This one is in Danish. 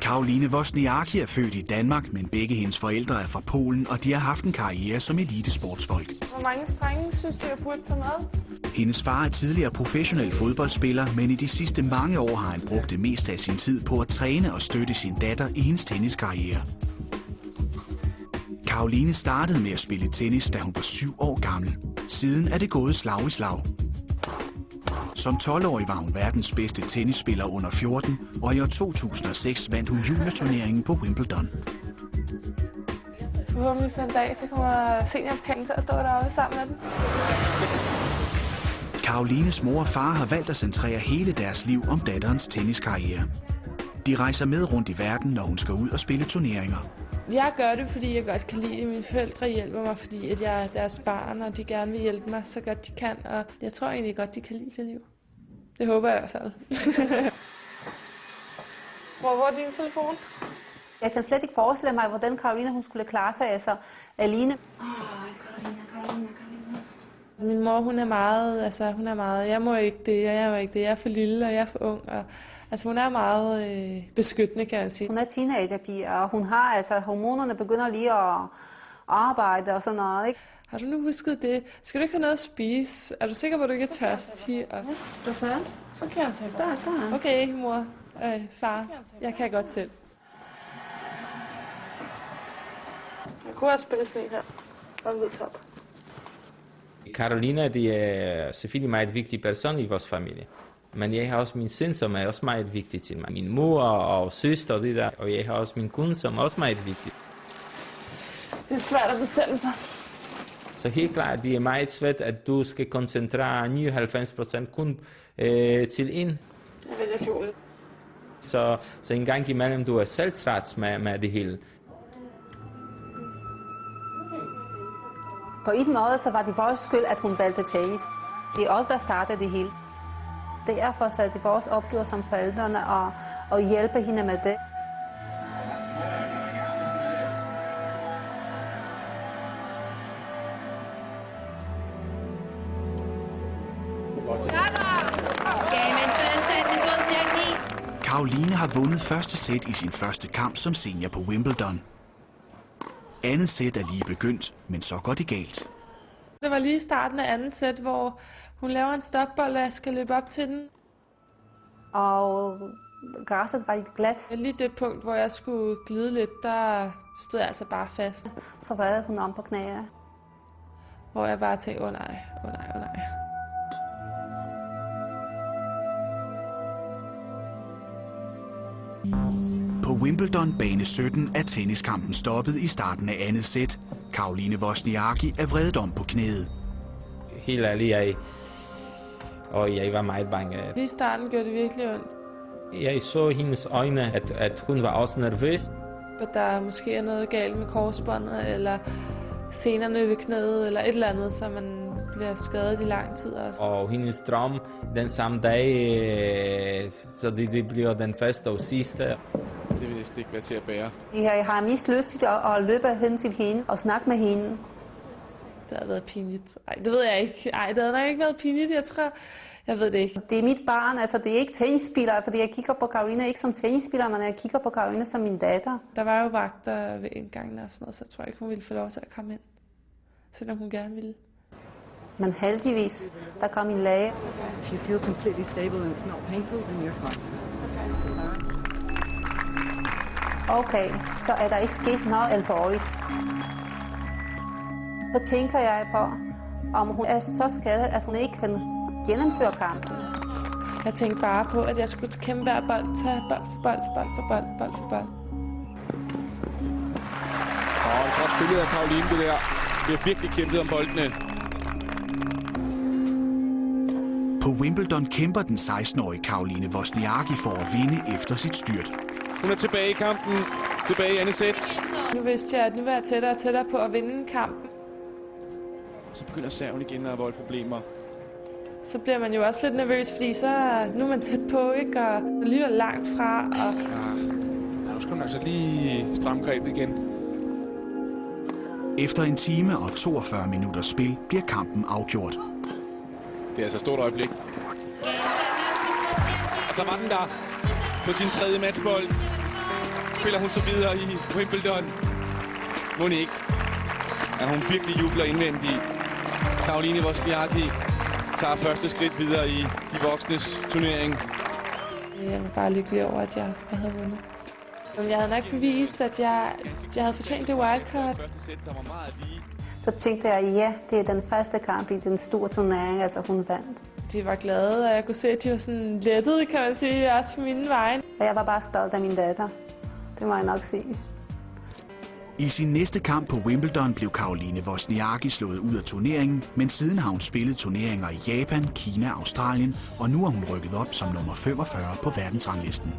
Caroline Wozniacki er født i Danmark, men begge hendes forældre er fra Polen, og de har haft en karriere som elitesportsfolk. Hvor mange strenge synes du, jeg burde tage med? Hendes far er tidligere professionel fodboldspiller, men i de sidste mange år har han brugt det meste af sin tid på at træne og støtte sin datter i hendes tenniskarriere. Caroline startede med at spille tennis, da hun var 7 år gammel. Siden er det gået slag i slag. Som 12-årig var hun verdens bedste tennisspiller under 14, og i år 2006 vandt hun juniorturneringen på Wimbledon. Forhåbentlig en dag, så kommer seniorpenge til at stå deroppe sammen med den. Carolines mor og far har valgt at centrere hele deres liv om datterens tenniskarriere. De rejser med rundt i verden, når hun skal ud og spille turneringer. Jeg gør det, fordi jeg godt kan lide det. Mine forældre hjælper mig, fordi at jeg er deres barn, og de gerne vil hjælpe mig så godt de kan. Og jeg tror egentlig godt, de kan lide det liv. Det håber jeg i hvert fald. Hvor er din telefon? Jeg kan slet ikke forestille mig, hvordan Caroline hun skulle klare sig alene. Carolina. Min mor, hun er meget, jeg må ikke det, jeg er for lille, og jeg er for ung. Og, hun er meget beskyttende, kan jeg sige. Hun er teenagerpige, og hun har, hormonerne begynder lige at arbejde og sådan noget, ikke? Har du nu husket det? Skal du ikke have noget at spise? Er du sikker på, at du ikke er tørstig? Og... Du er færdig? Så kan jeg tage der. Okay, mor. Far, jeg kan godt selv. Jeg kunne også spille sådan en her. Og en hvid top. Carolina, det er selvfølgelig meget vigtig person i vores familie. Men jeg har også min søn, som er også meget vigtig til mig. Min mor og søster og det der. Og jeg har også min kone, som er også meget vigtig. Det er svært at bestemme sig. Så helt klart, det er meget svært, at du skal koncentrere 99% kun til en. Jeg vælger kjolen. Så en gang imellem, du er selvtræt med det hele. På en måde så var det vores skyld, at hun valgte tennis. Det er os, der startede det hele. Derfor så er det vores opgave som forældrene at hjælpe hende med det. Caroline har vundet første sæt i sin første kamp som senior på Wimbledon. Andet sæt er lige begyndt, men så går det galt. Det var lige i starten af andet sæt, hvor hun laver en stopbold, og jeg skal løbe op til den. Og græsset var lidt glat. Lige det punkt, hvor jeg skulle glide lidt, der stod jeg altså bare fast. Så vred hun om på knæene. Hvor jeg bare tænkte, åh nej. På Wimbledon bane 17 er tenniskampen stoppet i starten af andet sæt. Caroline Wozniacki er vredet om på knæet. Helt ærligt, jeg var meget bange. Lige i starten gjorde det virkelig ondt. Jeg så hendes øjne, at hun var også nervøs. At der måske er noget galt med korsbåndet, eller senerne ved knæet, eller et eller andet, så man bliver skadet i lang tid også. Og hendes drøm den samme dag, så det bliver den første og sidste. Det vil næsten ikke være til at bære. Jeg har mest lyst til at løbe hen til hende og snakke med hende. Det har været pinligt. Ej, det ved jeg ikke. Ej, det har nok ikke været pinligt, jeg tror. Jeg ved det ikke. Det er mit barn, det er ikke tennisspiller, fordi jeg kigger på Caroline ikke som tennisspiller, men jeg kigger på Caroline som min datter. Der var jo vagter ved indgangen og sådan noget, så jeg tror ikke, hun ville få lov til at komme ind, selvom hun gerne ville. Men heldigvis, der kom en læge. You feel completely stable and it's not painful, then you're fine. Okay, så er der ikke sket noget alvorligt. Så tænker jeg på, om hun er så skadet, at hun ikke kan gennemføre kampen. Jeg tænkte bare på, at jeg skulle kæmpe hver bold, tage bold for bold. Og et godt spillet af Caroline, det der. Det har virkelig kæmpet om boldene. På Wimbledon kæmper den 16-årige Caroline Wozniacki for at vinde efter sit styrt. Hun er tilbage i kampen, tilbage i andet sæt. Nu vidste jeg, at nu var jeg tættere og tættere på at vinde kampen. Så begynder serven igen at have voldproblemer. Så bliver man jo også lidt nervøs, fordi nu er man tæt på, ikke? Og alligevel langt fra. Og... Ja, nu skal hun altså lige stramme grebet igen. Efter 1 time og 42 minutters spil bliver kampen afgjort. Det er altså et stort øjeblik. Og så var den der på sin 3. matchbold. spiller hun så videre i Wimbledon. Må ikke, at hun virkelig jubler indvendigt. Caroline Wozniacki tager første skridt videre i de voksnes turnering. Jeg var bare lykkelig over, at jeg havde vundet. Jeg havde nok bevist, at jeg havde fortjent det wildcard. Så tænkte jeg, ja, det er den første kamp i den store turnering, altså hun vandt. De var glade, og jeg kunne se, at de var sådan lettede, kan man sige, også på mine vegne. Og jeg var bare stolt af min datter. Det må jeg nok sige. I sin næste kamp på Wimbledon blev Caroline Wozniacki slået ud af turneringen, men siden har hun spillet turneringer i Japan, Kina, Australien, og nu er hun rykket op som nummer 45 på verdensranglisten.